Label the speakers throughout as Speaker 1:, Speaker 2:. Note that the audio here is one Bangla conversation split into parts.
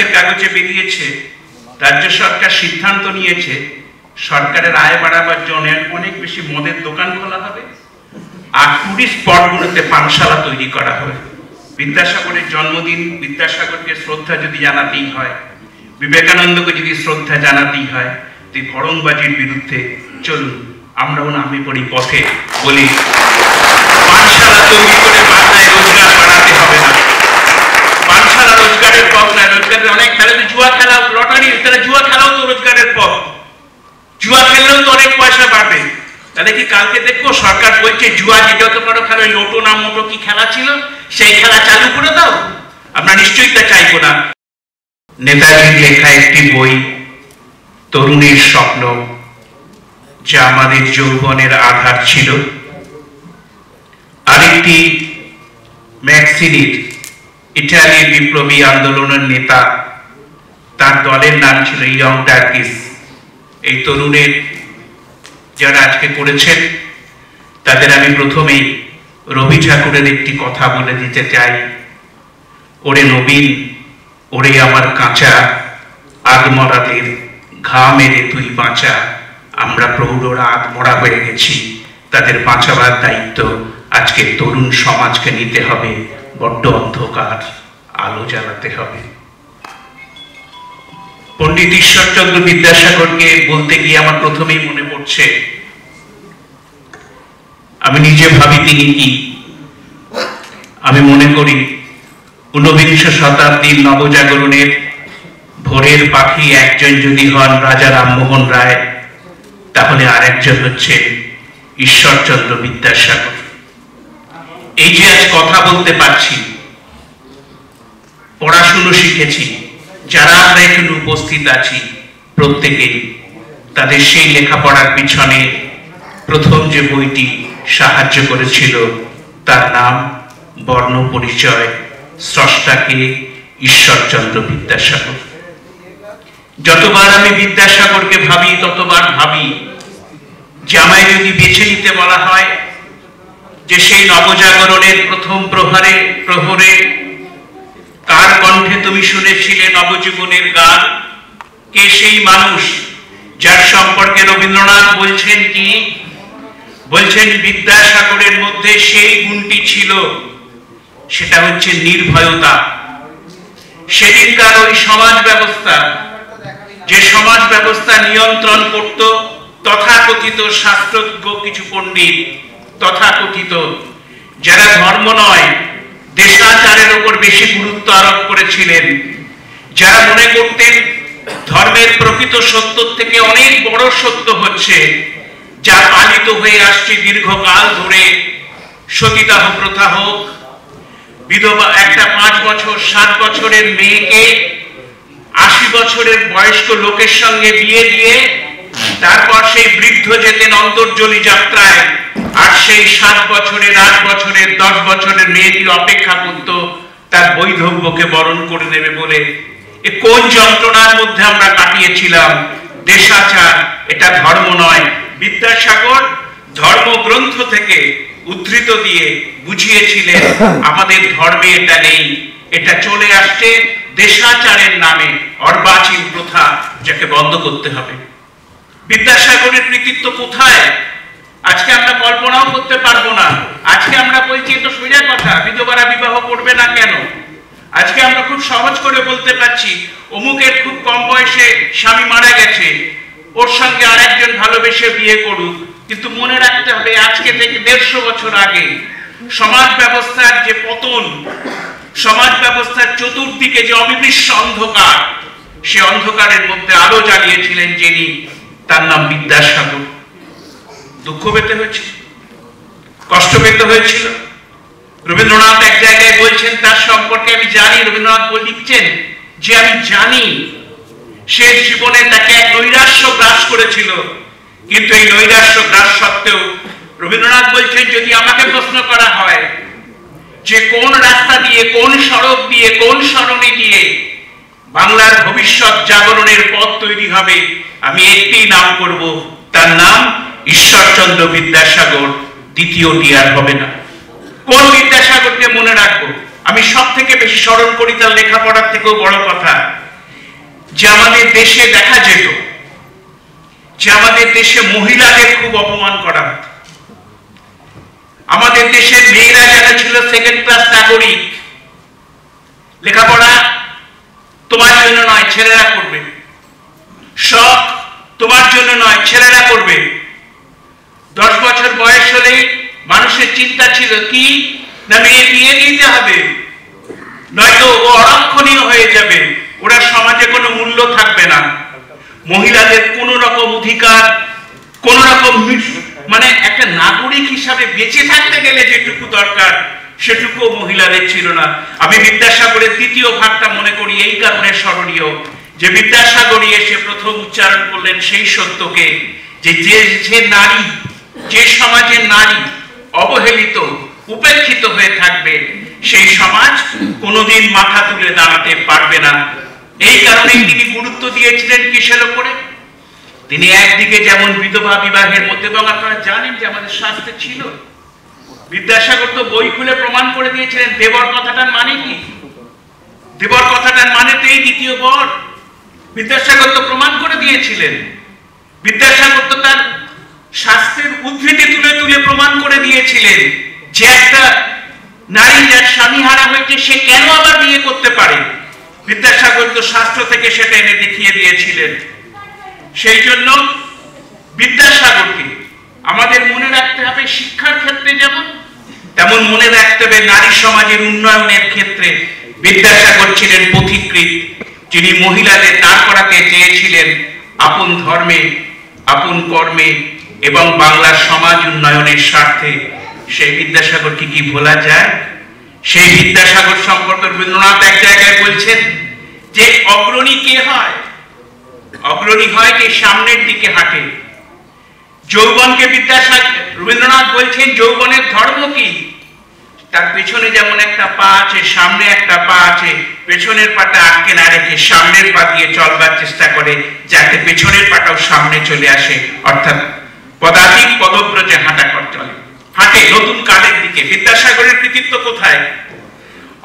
Speaker 1: আজকের কাগজে বেরিয়েছে রাজ্য সরকার সিদ্ধান্ত নিয়েছে সরকারের আয় বাড়াবার জন্য অনেক বেশি মদের দোকান খোলা হবে আর টুরিস্ট স্পটগুলোতে পানশালা তৈরি করা হবে। বিদ্যাসাগরের জন্মদিন, বিদ্যাসাগরকে শ্রদ্ধা যদি জানাতেই হয়, বিবেকানন্দকে যদি শ্রদ্ধা জানাতেই হয়, তুই ভড়ংবাজির বিরুদ্ধে চলুন আমরাও নামে পড়ি পথে, বলি পানশালা তৈরি করে বাংলায় রোজগার বাড়াতে হবে না। পানশালা রোজগারের পথ না, রোজগারের অনেক খেলা, জুয়া খেলা, লটারি, তাহলে জুয়া খেলাও তো রোজগারের পথ, জুয়া খেললেও তো অনেক পয়সা পাবে। তাহলে কি কালকে দেখবো সরকার বলছে জুয়া যে যত বড় খেলা, লোটো না মোটো কি খেলা ছিল সেই খেলা চালু করে দাও? আমরা নিশ্চয়ই তা চাইবো না। নেতাজির লেখা একটি বই তরুণের স্বপ্ন, যা আমাদের যৌবনের আধার ছিল, আরেকটি ম্যাক্সিনির ইটালির বিপ্লবী আন্দোলনের নেতা, তার দলের নাম ছিল ইয়ং টার্কিস। এই তরুণের যারা আজকে করেছেন তাদের আমি প্রথমেই রবি ঠাকুরের একটি কথা বলে দিতে চাই। ওরে নবীন, ওরে আমার কাঁচা, আদমরাদের ঘা মেরে তুই বাঁচা, আমরা প্রৌঢ়রা আদমরা হয়ে গেছি, তাদের বাঁচাবার দায়িত্ব আজকে তরুণ সমাজকে নিতে হবে, বড্ড অন্ধকার, আলো জ্বালাতে হবে। পণ্ডিত ঈশ্বরচন্দ্র বিদ্যাসাগরকে বলতে গিয়ে আমার প্রথমেই মনে পড়ছে, আমি নিজে ভাবি তিনি কি। আমি মনে করি ঊনবিংশ শতাব্দীর নবজাগরণের ভোরের পাখি একজন যদি হন রাজা রামমোহন রায়, তাহলে আরেকজন হচ্ছেন ঈশ্বরচন্দ্র বিদ্যাসাগর। এই যে আজ কথা বলতে পারছি, পড়াশুনো শিখেছি, যারা আমরা এখানে উপস্থিত আছি প্রত্যেকেই তাদের সেই লেখাপড়ার পিছনে প্রথম যে বইটি সাহায্য করেছিল তার নাম বর্ণ পরিচয়, স্রষ্টাকে ঈশ্বরচন্দ্র বিদ্যাসাগর। যতবার আমি বিদ্যাসাগরকে ভাবি ততবার ভাবি যে আমায় যদি বেছে নিতে বলা হয় যে সেই নবজাগরণের প্রথম প্রহরে কার কণ্ঠে তুমি শুনেছিলে নবজীবনের গান, কে সেই মানুষ যার সম্পর্কে রবীন্দ্রনাথ বলছেন কি, বলছেন বিদ্যাসাগরের মধ্যে সেই গুণটি ছিল, সেটা হচ্ছে নির্ভয়তা। সেদিনকার ওই সমাজ ব্যবস্থা, যে সমাজ ব্যবস্থা নিয়ন্ত্রণ করত তথাকথিত শাস্ত্রজ্ঞ কিছু পণ্ডিত, তথাকথিত যারা ধর্ম নয় দেশাচারের উপর বেশি গুরুত্ব আরোপ করেছিলেন, যারা মনে করতেন ধর্মের প্রকৃত সত্য থেকে অনেক বড় সত্য হচ্ছে যা পালিত হয়ে আসছে দীর্ঘকাল ধরে, সতীদাহ প্রথা হোক, বিধবা একটা 5 বছর 7 বছরের মেয়েকে 80 বছরের বয়স্ক লোকের সঙ্গে বিয়ে দিয়ে তারপর সেই বৃদ্ধ যেতেন অন্তর্জলি যাত্রায়, আর সেই 7 বছরের 8 বছরের 10 বছরের মেয়েটি অপেক্ষা করত তার বৈধব্যকে বরণ করে নেবে বলে। এ কোন যন্ত্রণার মধ্যে আমরা কাটিয়েছিলাম। দেশাচার, এটা ধর্ম নয়। বিদ্যাসাগর ধর্মগ্রন্থ থেকে উদ্ধৃত দিয়ে বুঝিয়েছিলেন আমাদের ধর্মে এটা নেই, এটা চলে আসছে দেশাচারের নামে, অর্বাচীন প্রথা, যাকে বন্ধ করতে হবে। বিদ্যাসাগরের কৃতিত্ব কোথায় আজকে আমরা কল্পনাও করতে পারবো না। আজকে আমরা বলছি তো সোজা কথা, বিধবারা বিবাহ করবে না কেন? আজকে আমরা খুব সহজ করে বলতে পারছি অমুকের খুব কম বয়সে স্বামী মারা গেছে, ওর সঙ্গে আরেকজন ভালোবেসে বিয়ে করুক। কিন্তু মনে রাখতে হবে আজকে থেকে 150 বছর আগে সমাজ ব্যবস্থার যে পতন, সমাজ ব্যবস্থার চতুর্দিকে যে অবিমৃশ্য অন্ধকার, সে অন্ধকারের মধ্যে আলো জ্বালিয়েছিলেন যিনি, তার নাম বিদ্যাসাগর। দুঃখ পেতে হয়েছিল, কষ্ট পেতে হয়েছিল। রবীন্দ্রনাথ এক জায়গায় বলছেন তার সম্পর্কে আমি জানি, রবীন্দ্রনাথ লিখছেন যে আমি জানি সে জীবনে তাকে এক নৈরাশ্য গ্রাস করেছিল, কিন্তু এই নৈরাশ্য গ্রাস সত্ত্বেও রবীন্দ্রনাথ বলছেন যদি আমাকে প্রশ্ন করা হয় যে কোন রাস্তা দিয়ে, কোন সড়ক দিয়ে, কোন সরণি দিয়ে বাংলার ভবিষ্যৎ জাগরণের পথ তৈরি হবে, আমি একটি নাম করব, তার নাম ঈশ্বরচন্দ্র বিদ্যাসাগর। দ্বিতীয়টি আর হবে না। কোন বিদ্যাসাগরকে মনে রাখবো? আমি সব থেকে বেশি স্মরণ করি তার লেখাপড়ার থেকেও বড় কথা যে আমাদের দেশে দেখা যেত যে আমাদের দেশে মহিলাদের খুব অপমান করা হতো। আমাদের দেশের মেয়েরা যারা ছিল সেকেন্ড ক্লাস নাগরিক, লেখাপড়া তোমার জন্য নয় ছেলেরা করবে, সব তোমার জন্য নয় ছেলেরা করবে। 10 বছর বয়স হলেই মানুষের চিন্তা ছিল কি না মেয়ে বিয়ে দিতে হবে, নয়তো ও অরক্ষণীয় হয়ে যাবে, ওরা সমাজে কোনো মূল্য থাকবে না। মহিলাদের কোনো রকম অধিকার, কোন রকম মানে একটা নাগরিক হিসাবে বেঁচে থাকতে গেলে যেটুকু দরকার সেটুকু মহিলাদের ছিল না। আমি বিদ্যাসাগরের দ্বিতীয় ভাগটা মনে করি এই কারণে স্মরণীয় যে বিদ্যাসাগরই এসে প্রথম উচ্চারণ করলেন সেই সত্যকে যে যে নারী, যে সমাজের নারী অবহেলিত উপেক্ষিত হয়ে থাকবে সেই সমাজ কোনোদিন মাথা তুলে দাঁড়াতে পারবে না। এই কারণেই তিনি গুরুত্ব দিয়েছিলেন কিসের উপরে? তিনি একদিকে যেমন বিধবা বিবাহের মধ্যে, এবং আপনারা জানেন যে আমাদের শাস্ত্রে ছিল, বিদ্যাসাগর তো বই খুলে প্রমাণ করে দিয়েছিলেন দেবর কথাটার মানে কি। দেবর কথাটার মানে তো এই দ্বিতীয় বর। বিদ্যাসাগর তো প্রমাণ করে দিয়েছিলেন। বিদ্যাসাগর তো তার শাস্ত্রের উদ্ধৃতি তুলে তুলে প্রমাণ করে দিয়েছিলেন যে একটা নারী যার স্বামী হারা হয়েছে সে কেন আবার বিয়ে করতে পারে। বিদ্যাসাগর তো শাস্ত্র থেকে সেটা এনে দেখিয়ে দিয়েছিলেন। সেই জন্য বিদ্যাসাগরকে আমাদের মনে রাখতে হবে শিক্ষার ক্ষেত্রে যেমন, তেমন মনে রাখতে হবে নারী সমাজের উন্নয়নের ক্ষেত্রে বিদ্যাসাগর ছিলেন পথিকৃৎ, যিনি মহিলাদের দাঁড় করাতে চেয়েছিলেন আপন ধর্মে, আপন কর্মে এবং বাংলার সমাজ উন্নয়নের স্বার্থে। সেই বিদ্যাসাগরকে কি ভোলা যায়? সেই বিদ্যাসাগর সম্পর্কে রবীন্দ্রনাথ এক জায়গায় বলছেন যে অগ্রণী কে হয়? অগ্রণী হয় যে সামনের দিকে হাঁটে। যৌবনকে রবীন্দ্রনাথ বলছেন যৌবনের ধর্ম কি? তার পেছনে যেমন একটা পা আছে, সামনে একটা পা আছে, পেছনের পাটা আটকে না রেখে সামনের পা দিয়ে চলবার চেষ্টা করে যাতে পেছনের পাটাও সামনে চলে আসে, অর্থাৎ পদাতিক পদব্রজে হাঁটা চলে, হাঁটে নতুন কালের দিকে। বিদ্যাসাগরের কৃতিত্ব কোথায়?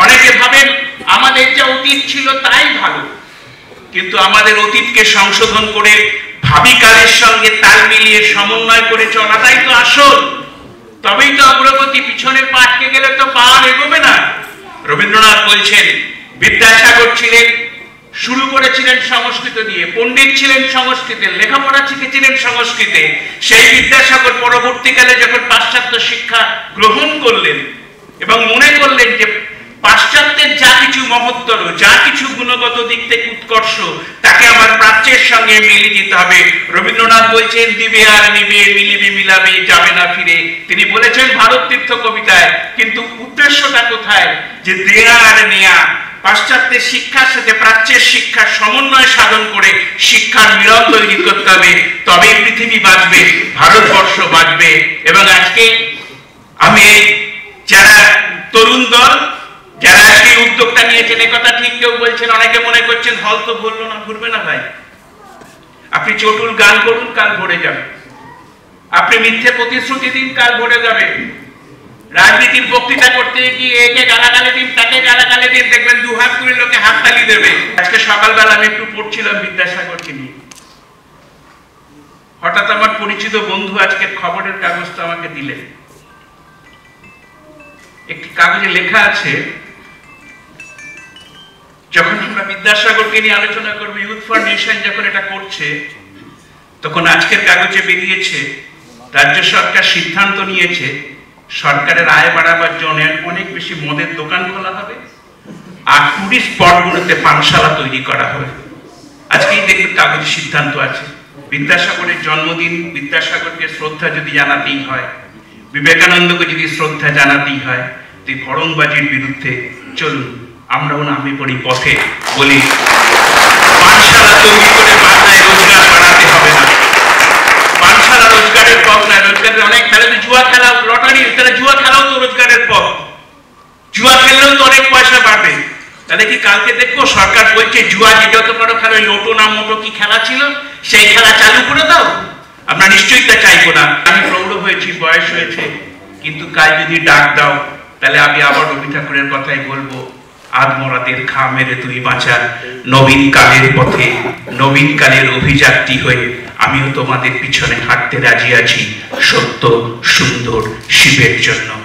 Speaker 1: অনেকে ভাবেন আমাদের যা অতীত ছিল তাই ভালো, কিন্তু আমাদের অতীতকে সংশোধন করে ভাবি কালের সঙ্গে তাল মিলিয়ে সমন্বয় করে চলাটাই তো আসল। তবেই তো অগ্রগতি। পিছনের পা আটকে গেলে তো পা এগোবে না। রবীন্দ্রনাথ বলছেন বিদ্যাসাগর ছিলেন, শুরু করেছিলেন সংস্কৃত দিয়ে, পণ্ডিত ছিলেন সংস্কৃতে, লেখাপড়া শিখেছিলেন সংস্কৃতে। সেই বিদ্যাসাগর পরবর্তীকালে যখন পাশ্চাত্য শিক্ষা গ্রহণ করলেন এবং মনে করলেন যে পাশ্চাত্যের যা কিছু মহত্তর, যা কিছু গুণগত দিক থেকে উৎকর্ষ, তাকে আমার প্রাচ্যের সঙ্গে মিলিয়ে দিতে হবে। রবীন্দ্রনাথ বলছেন দিবে আর নিবে, মিলিবে মিলাবে, যাবে না ফিরে। তিনি বলেছেন ভারত তীর্থ কবিতায়, কিন্তু উদ্দেশ্যটা কোথায়? যে দেয়া আর নেয়া, পাশ্চাত্যের শিক্ষার সাথে প্রাচ্যের শিক্ষার সমন্বয় সাধন করে শিক্ষার মিলন তৈরি করতে হবে। তবেই পৃথিবী বাঁচবে, ভারতবর্ষ বাঁচবে। এবং আজকে আমি যারা তরুণ দল যারা আজকে উদ্যোগটা নিয়েছেন, একথা ঠিক কেউ বলছেন, অনেকে মনে করছেন হল তো ভরলো না, ঘুরবে না ভাই। আপনি চটুল গান করুন, কাল ভরে যাবে। আপনি মিথ্যে প্রতিশ্রুতি দিন, কাল ভরে যাবে। রাজনীতির বক্তৃতা করতে গিয়ে একে গালাগালি দিন, তাকে গালাগালি দিন, দেখবেন 2 হাত তুলে লোকে হাততালি দেবে। আজকে সকালবেলা আমি একটু পড়ছিলাম বিদ্যাসাগরকে নিয়ে, হঠাৎ আমার পরিচিত বন্ধু আজকে খবরের কাগজটা আমাকে দিলেন। একটি কাগজে লেখা আছে, যখন আমরা বিদ্যাসাগরকে নিয়ে আলোচনা করবো, ইউথ ফর নেশন যখন এটা করছে, তখন আজকের কাগজে বেরিয়েছে রাজ্য সরকার সিদ্ধান্ত নিয়েছে সরকারের আয় বাড়াবার জন্য অনেক বেশি মদের দোকান খোলা হবে আর টুরিস্ট স্পটগুলোতে পানশালা তৈরি করা হবে। আজকেই দেখুন কাগজে সিদ্ধান্ত আছে। বিদ্যাসাগরের জন্মদিন, বিদ্যাসাগরকে শ্রদ্ধা যদি জানাতেই হয়, বিবেকানন্দকে যদি শ্রদ্ধা জানাতেই হয়, তুই ভড়ংবাজির বিরুদ্ধে চলুন আমরাও নামে পড়ি পথে, বলি পানশালা তৈরি করে বাংলায় রোজগার বাড়াতে হবে না। পানশালা রোজগারের পথ না, রোজগারের অনেক, তাহলে তো জুয়া খেলা, লটারি, তাহলে জুয়া খেলাও তো রোজগারের পথ, জুয়া খেললেও তো অনেক পয়সা পাবে। তাহলে কি কালকে দেখবো সরকার বলছে জুয়া যে যত বড় খেলা, লোটো না মোটো কি খেলা ছিল সেই খেলা চালু করে দাও? আমরা নিশ্চয়ই তা চাইবো না। আমি প্রৌঢ় হয়েছি, বয়স হয়েছে, কিন্তু কাল যদি ডাক দাও তাহলে আমি আবার রবি ঠাকুরের কথাই বলবো, আদমরাদের ঘা মেরে তুই বাঁচা নবীন কালের পথে নবীন কালের অভিযাত্রী হয়ে আমিও তোমাদের পিছনে হাঁটতে রাজি আছি সত্য সুন্দর শিবের জন্য।